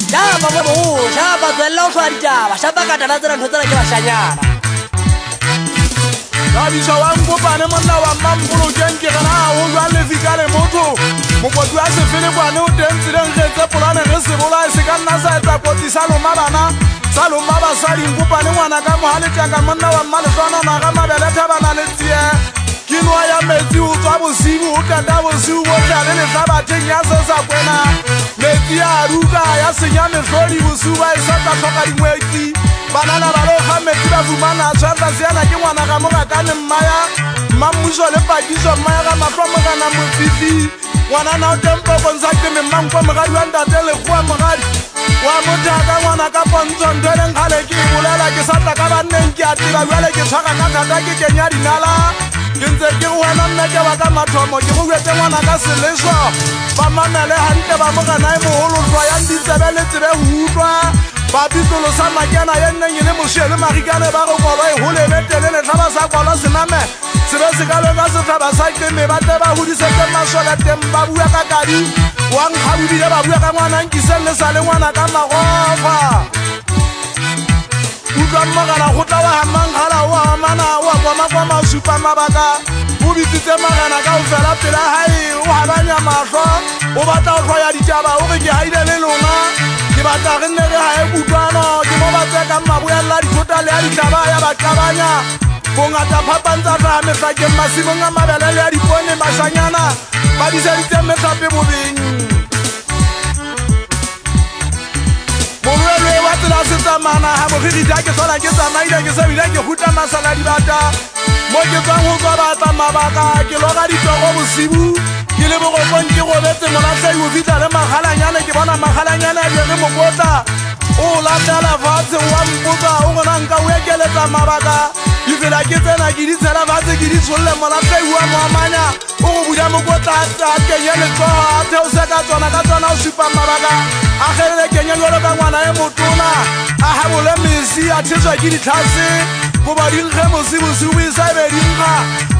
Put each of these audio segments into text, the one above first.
Shapa mo shapa tswella o tshwa ditaba shapa ka tana tsena ntho tsena ke bashanyana Kabisa wa ngopane monna wa mampolo kenke gana o jwa le fikale motho mokoti wa se fele kwane o teng tsileng getse polane ge se bola se ka nna sa etsa koti sa loma bana sa loma basadi ngopane ngwana ka mohaletjaka monna wa mmaletswana maga mabele thabana le tsie kinwa ya metsi o tswa bosibu o tata bosibu botlha le letlabatheng ya se sa kwena metsi a ruka ya senya metlhodi bosibu ba e sa tla tlhoka dingwetsi banana ba lo ga metsi ba fumana tshwantla seana ke ngwana ga mo gakane mmaya mammuso le pakiso mmaya ga matlho mogana mofifi ngwana na o tempo bonsa ke memankwa mogadi wa ntate lekgowa mogadi wa mothaka ngwana ka pontsho ntho e leng kgale ke e bolela ke sa tla ka banneng ke a teba jale ke tshwara ka thata ke kenya dinala ke ntse ke go wena nna ke ba ka mathomo ke go jetse ngwana ka seleswa ba mamele hantle ba mogana e mogololwa ya nditsebe le tsebe go utlwa ba bitolo sa makena ye nneng e le mosie le magikane ba go kwalwa e gole betelele tlhaba sa kwalwa sename sebe se ka loka setlhaba sa teme ba te ba godisetse masole teng ba bua ka kadi wa nkgabodile ba bua ka ngwana nkiseng le sa le ngwana ka magofa utlwa mmogana go tla wa gamangkgala o amana o a kwamakwama supa mabaka o bitsitse magana ka go fela pela gae o gabanya matlho o batla go tlhoya ditaba o re ke gaile le lona ke batla re nne re gae kutlwano ke mo batseka maboelela dithota le ya ditlaba ya baqabanya bongata phapantsa tlaga metlakeng masimong a mabele le ya dipone mašanyana ba diseditse metlape bobeng morwelwe wa tsela se tsamana ga mogirita ke tlhola ke tsamaile ke sebile ke gutla masala dibata mo ke tswang go tswa batla mabaka ke loga ditogo bosibu ke le bogopong ke gobetse molatlhai o fitlha le magalanyane ke bona magalanyane a jere mokotla o latela fatshe wa mpotsa o gona nka o ekeletsa mabaka difela ke tsena ke di tshela fatshe ke di tsholle molatlhai wa moamanya o go buja mokotla a kenye letsogo a theose ka tsona o supa mabaka a gelele kenye jalo ka ngwana e motona a gabole mesi a thetswa ke ditlhase goba dinkge mosibosibo e sa bedingga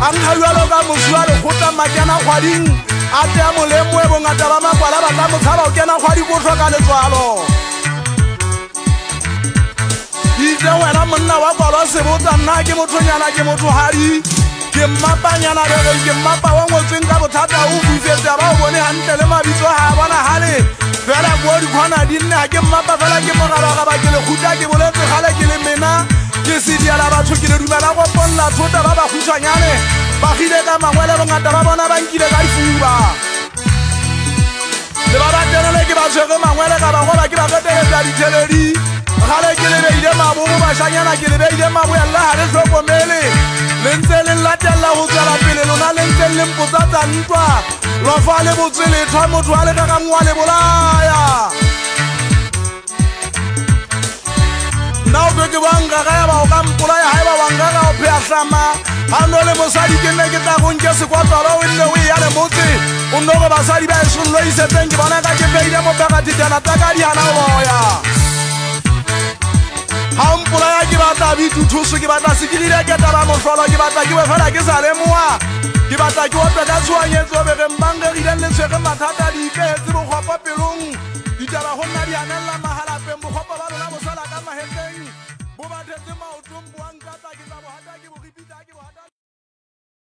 a nkga jalo ka mosi wa lekgotla makena kgwading a tea molemoe bongata ba makwala batla motshaba o kena kgwadi ko tlhoka letswalo itse wena monna wa kwalwa sebotsa nna ke mothonyana ke mothogadi ke mmapanyana bege ke mmapa wa ngotsweng ka bothata o buifetsa ba o bone gantle le mabitso ga a bona gale fela ko dikgwana di nne ga ke mmapa fela ke mogabagaba ke lekgutla ke boletse gale ke le mena ke sediala batho ke le dumela go polola thota ba ba khutshwanyane ba gile ka mangwele bongata ba bona ba nkile ka difuba le ba batelele ke ba tshwere mangwele ka bagoba ke ba feteletsa ditheledi gale ke lebeile mabogo bašanyana ke lebeile maboelela ga le tlhokomele le ntse le latelela go tswela pele lona le ntse le mpotsatsa ntwa lofa le botswelethwa motho wa le ka gangwa le bolaya nna o ke bangaga ya ba o ka mpolaya ga e ba bangaga o pheatlama ga no le mosadi ke nne ke tla gonke sekwatwala o nne o e ya le motse o nne go basadi ba e sollo isetseng ke bona ka ke peile mopegatitena tsaka diana o boya ga mpolaya ke batla bituthuso ke batla sekirile ke taba motlholo ke batla ke wefela ke sa lemoa ke batla ke ope ka tshwanyetso begeng bangegileng le tshwege mathata di ipeetse bokgwapa pelong ditaba go nna di anelela magalapeng bokgwapa ba lona